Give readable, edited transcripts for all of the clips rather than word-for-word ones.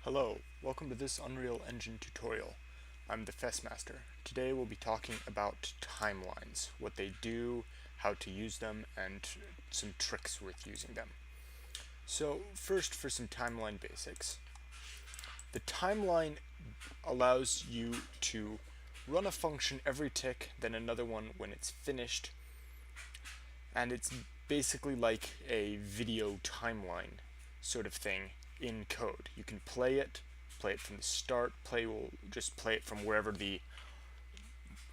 Hello, welcome to this Unreal Engine tutorial. I'm the Festmaster. Today we'll be talking about timelines, what they do, how to use them, and some tricks with using them. So first, for some timeline basics. The timeline allows you to run a function every tick, then another one when it's finished, and it's basically like a video timeline sort of thing in code. You can play it from the start. Play will just play it from wherever the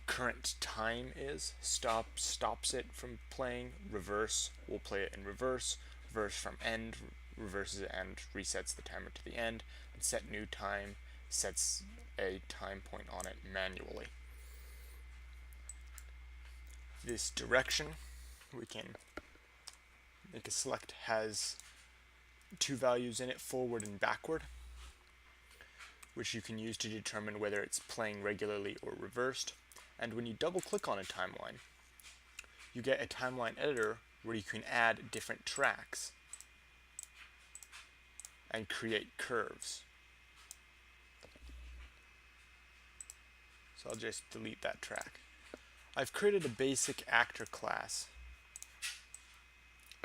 current time is. Stops it from playing. Reverse will play it in reverse. Reverse from end reverses it and resets the timer to the end. And set new time sets a time point on it manually. This direction we can make a select has two values in it, forward and backward, which you can use to determine whether it's playing regularly or reversed. And when you double click on a timeline, you get a timeline editor where you can add different tracks and create curves. So I'll just delete that track. I've created a basic actor class.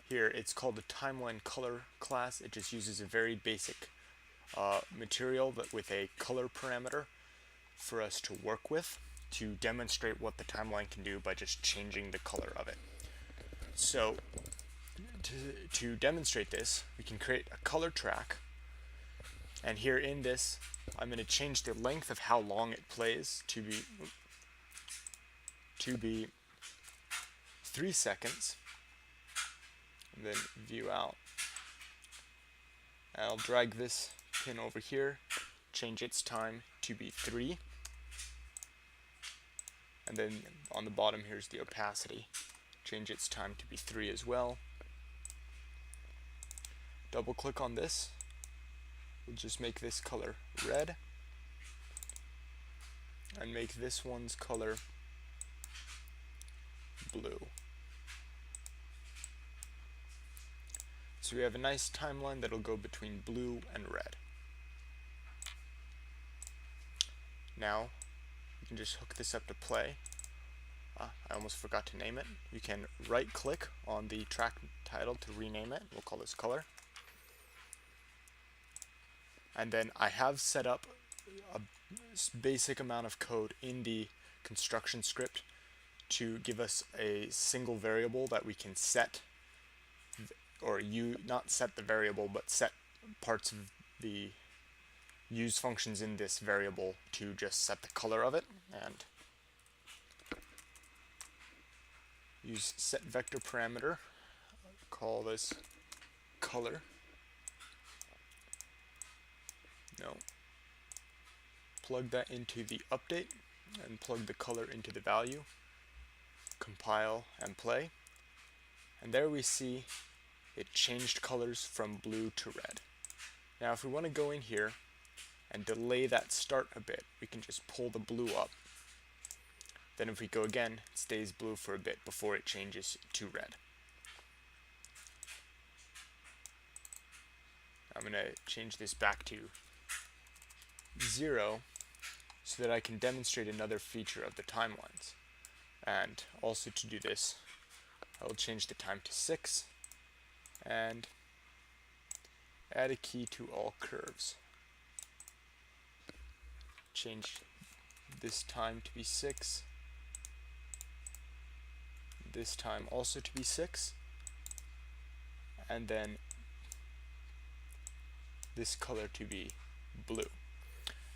Here it's called the timeline color class. It just uses a very basic material but with a color parameter for us to work with to demonstrate what the timeline can do by just changing the color of it. So to demonstrate this, we can create a color track, and here in this I'm going to change the length of how long it plays to be 3 seconds, and then view out. And I'll drag this pin over here, change its time to be 3, and then on the bottom here's the opacity, change its time to be 3 as well. Double click on this, we'll just make this color red, and make this one's color blue. So we have a nice timeline that'll go between blue and red. Now you can just hook this up to play. I almost forgot to name it. You can right click on the track title to rename it. We'll call this color. And then I have set up a basic amount of code in the construction script to give us a single variable that we can set, or not set the variable, but set parts of the use functions in this variable to just set the color of it, and use set vector parameter, call this color. Plug that into the update and plug the color into the value, compile and play, and there we see it changed colors from blue to red. Now if we want to go in here and delay that start a bit, we can just pull the blue up. Then if we go again, it stays blue for a bit before it changes to red. I'm going to change this back to 0 so that I can demonstrate another feature of the timelines. And also to do this, I will change the time to 6 and add a key to all curves. Change this time to be 6, this time also to be 6, and then this color to be blue.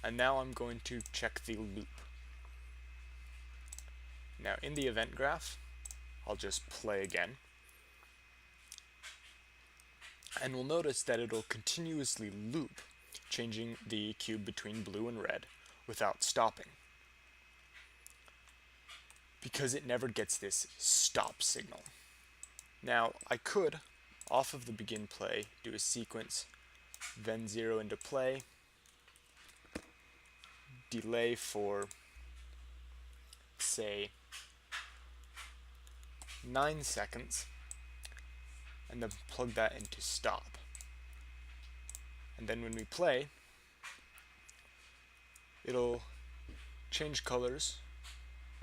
And now I'm going to check the loop. Now in the event graph, I'll just play again, and we'll notice that it'll continuously loop, changing the cube between blue and red without stopping, because it never gets this stop signal. Now I could, off of the begin play, do a sequence, then 0 into play, delay for, say, 9 seconds, and then plug that into stop. And then when we play, it'll change colors,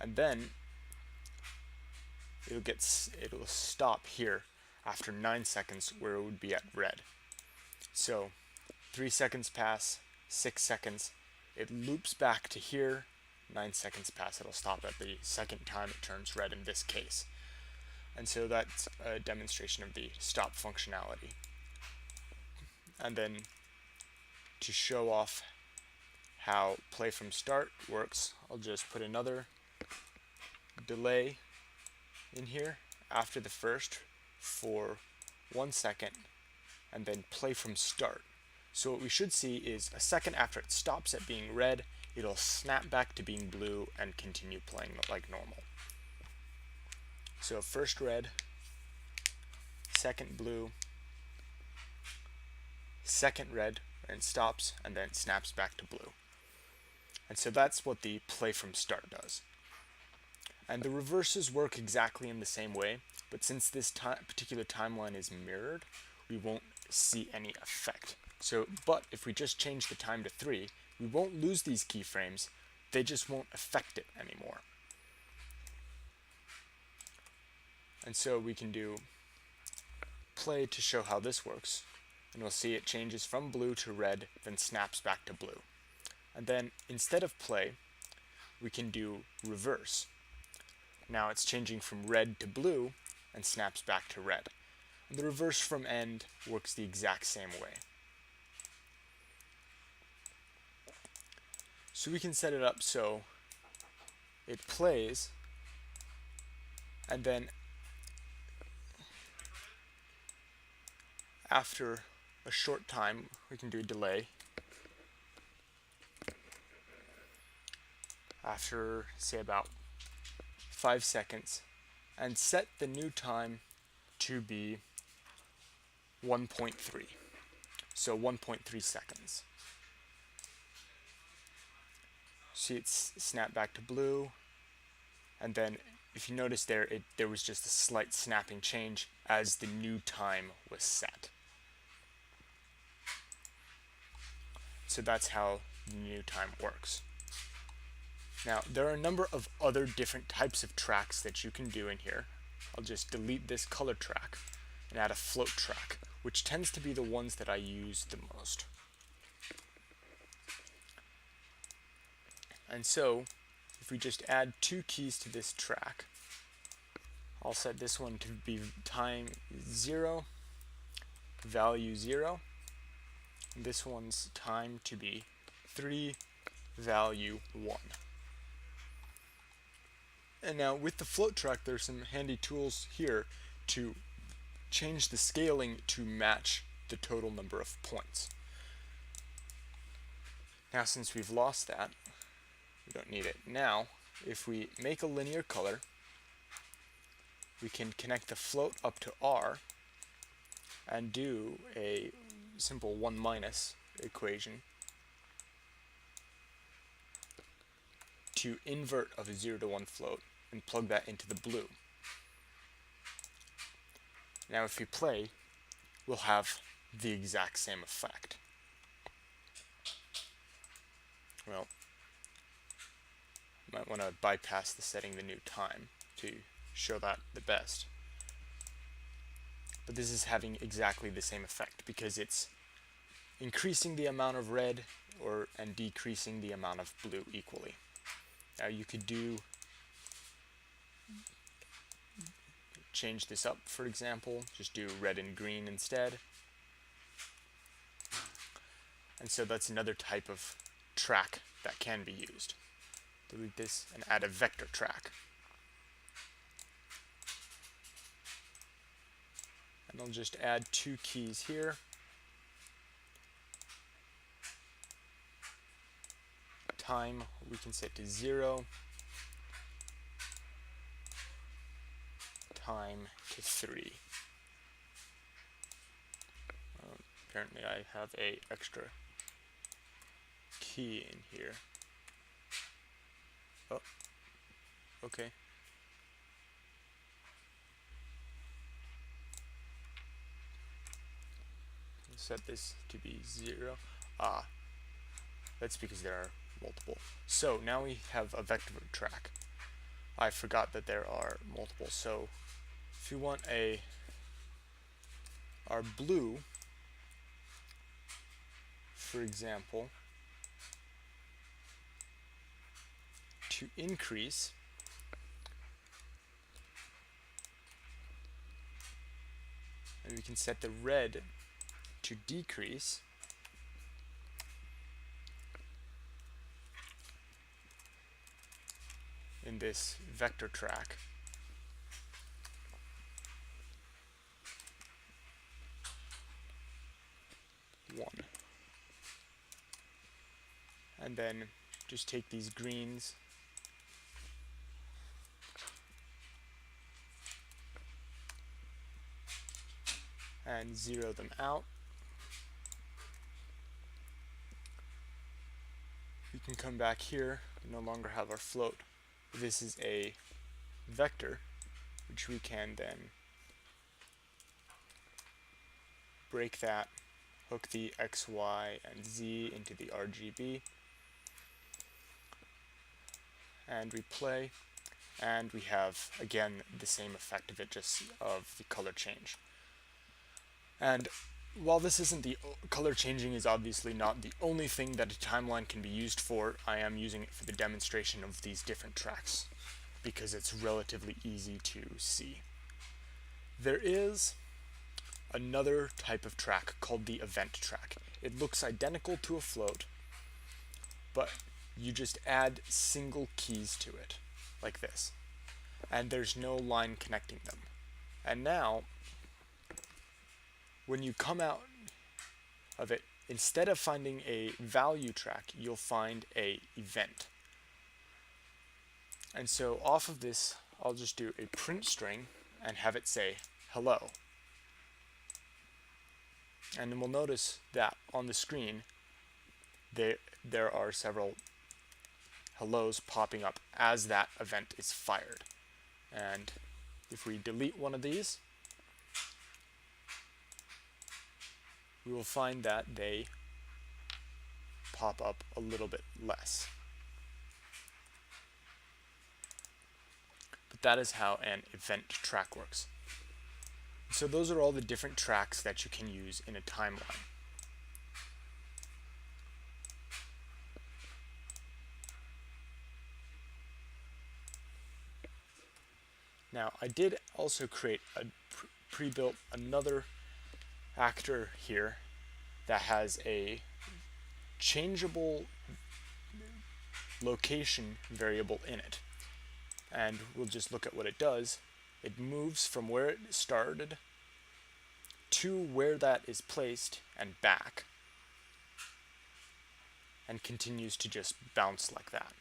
and then it'll stop here after 9 seconds where it would be at red. So 3 seconds pass, 6 seconds, it loops back to here, 9 seconds pass, it'll stop at the second time it turns red in this case. And so that's a demonstration of the stop functionality. And then to show off how play from start works, I'll just put another delay in here after the first for 1 second, and then play from start. So what we should see is a second after it stops at being red, it'll snap back to being blue and continue playing like normal. So first red, second blue, second red, and stops, and then snaps back to blue. And so that's what the play from start does. And the reverses work exactly in the same way, but since this particular timeline is mirrored, we won't see any effect. But if we just change the time to 3, we won't lose these keyframes, they just won't affect it anymore. And so we can do play to show how this works, and we'll see it changes from blue to red, then snaps back to blue. And then instead of play, we can do reverse. Now it's changing from red to blue and snaps back to red. And the reverse from end works the exact same way. So we can set it up so it plays, and then after a short time we can do a delay. After, say, about 5 seconds, and set the new time to be 1.3. So 1.3 seconds. See it snap back to blue, and then if you notice there was just a slight snapping change as the new time was set. So that's how the new time works. Now, there are a number of other different types of tracks that you can do in here. I'll just delete this color track and add a float track, which tends to be the ones that I use the most. And so, if we just add 2 keys to this track, I'll set this one to be time 0, value 0, and this one's time to be 3, value 1. And now with the float track, there's some handy tools here to change the scaling to match the total number of points. Now since we've lost that, we don't need it. Now, if we make a linear color, we can connect the float up to R and do a simple 1 minus equation to invert of a 0 to 1 float and plug that into the blue. Now if we play, we'll have the exact same effect. Well, might want to bypass the setting the new time to show that the best. But this is having exactly the same effect because it's increasing the amount of red and decreasing the amount of blue equally. Now you could change this up, for example, just do red and green instead. And so that's another type of track that can be used. Delete this and add a vector track. And I'll just add 2 keys here. Time we can set to 0. Time to 3. Apparently I have a extra key in here. Oh, okay. Set this to be 0. That's because there are multiple. So now we have a vector track. I forgot that there are multiple. So if you want our blue, for example, to increase, and we can set the red to decrease, in this vector track. One. And then just take these greens and zero them out. We can come back here, we no longer have our float. This is a vector, which we can then break that, hook the X, Y, and Z into the RGB, and we play, and we have, again, the same effect of it, just of the color change. And while this isn't the color changing is obviously not the only thing that a timeline can be used for, I am using it for the demonstration of these different tracks because it's relatively easy to see. There is another type of track called the event track. It looks identical to a float, but you just add single keys to it, like this, and there's no line connecting them. And now, when you come out of it, instead of finding a value track, you'll find a event. And so off of this, I'll just do a print string and have it say hello. And then we'll notice that on the screen, there are several hellos popping up as that event is fired. And if we delete one of these, we will find that they pop up a little bit less. But that is how an event track works. So those are all the different tracks that you can use in a timeline. Now, I did also create a pre-built another actor here that has a changeable location variable in it. And we'll just look at what it does. It moves from where it started to where that is placed and back, and continues to just bounce like that.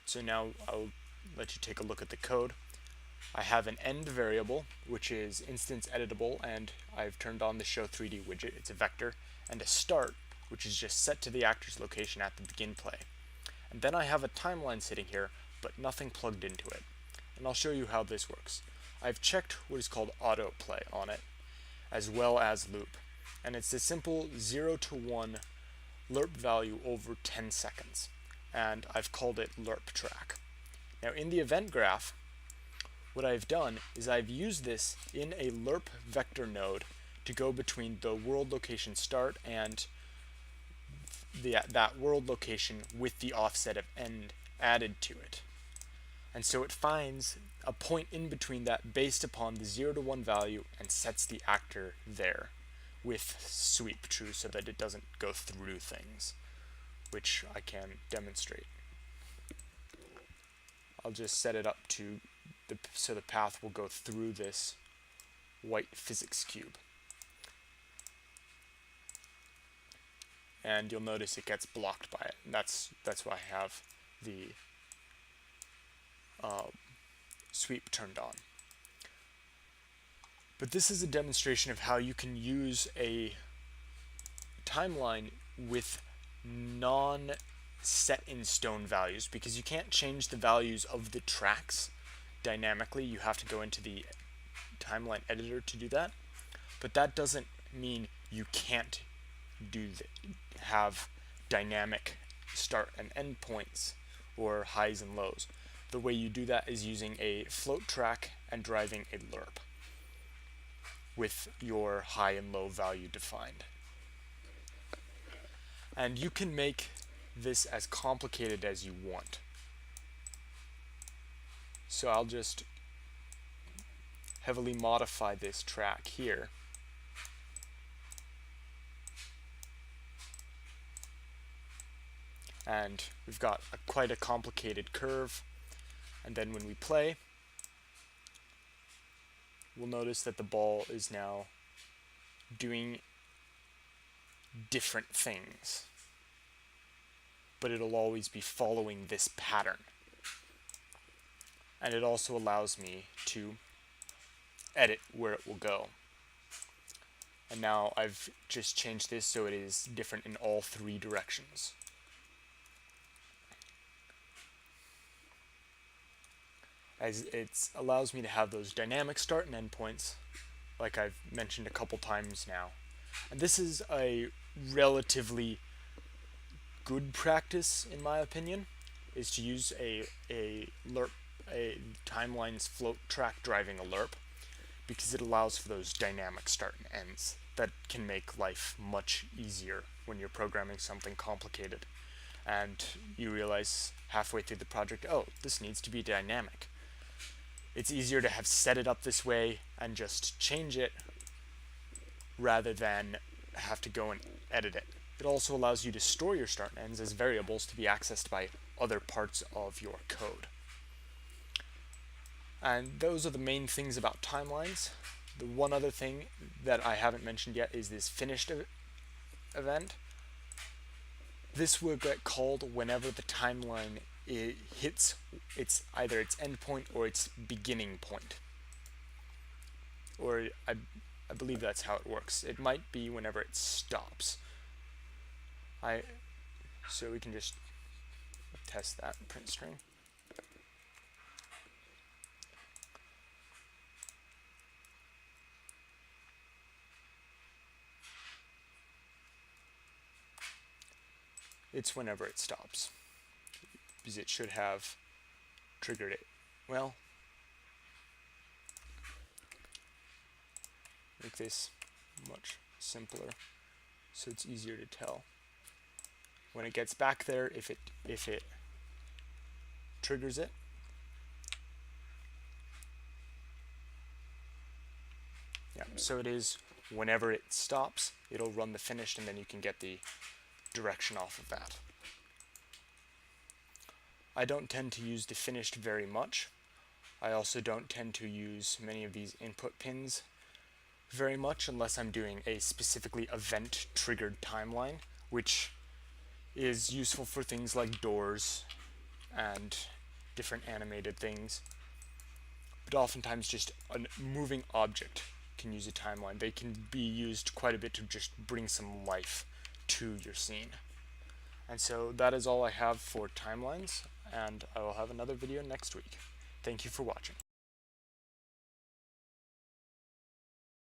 So now I'll let you take a look at the code. I have an end variable, which is instance editable, and I've turned on the show 3D widget. It's a vector, and a start, which is just set to the actor's location at the begin play. And then I have a timeline sitting here, but nothing plugged into it. And I'll show you how this works. I've checked what is called autoplay on it, as well as loop. And it's a simple 0 to 1 lerp value over 10 seconds. And I've called it lerp track. Now in the event graph, what I've done is I've used this in a lerp vector node to go between the world location start and that world location with the offset of end added to it. And so it finds a point in between that based upon the 0 to 1 value and sets the actor there with sweep true so that it doesn't go through things, which I can demonstrate. I'll just set it up to so the path will go through this white physics cube. And you'll notice it gets blocked by it. And that's why I have the sweep turned on. But this is a demonstration of how you can use a timeline with non-set in stone values, because you can't change the values of the tracks dynamically. You have to go into the timeline editor to do that. But that doesn't mean you can't have dynamic start and end points or highs and lows. The way you do that is using a float track and driving a lerp with your high and low value defined. And you can make this as complicated as you want. So I'll just heavily modify this track here. And we've got quite a complicated curve. And then when we play, we'll notice that the ball is now doing different things. But it'll always be following this pattern. And it also allows me to edit where it will go. And now I've just changed this so it is different in all three directions. As it allows me to have those dynamic start and end points, like I've mentioned a couple times now. And this is a relatively good practice, in my opinion, is to use a lerp, a timelines float track driving a lerp, because it allows for those dynamic start and ends that can make life much easier when you're programming something complicated and you realize halfway through the project, oh, this needs to be dynamic. It's easier to have set it up this way and just change it rather than have to go and edit it. It also allows you to store your start and ends as variables to be accessed by other parts of your code. And those are the main things about timelines. The one other thing that I haven't mentioned yet is this finished event. This will get called whenever the timeline hits either its endpoint or its beginning point. Or I believe that's how it works. It might be whenever it stops. So we can just test that print string. It's whenever it stops, because it should have triggered it. Well, make this much simpler so it's easier to tell. When it gets back there, if it triggers it, yeah, so it is whenever it stops, it'll run the finished, and then you can get the direction off of that. I don't tend to use the finished very much. I also don't tend to use many of these input pins very much unless I'm doing a specifically event triggered timeline, which is useful for things like doors and different animated things. But oftentimes just a moving object can use a timeline. They can be used quite a bit to just bring some life to your scene. And so that is all I have for timelines, and I will have another video next week. Thank you for watching.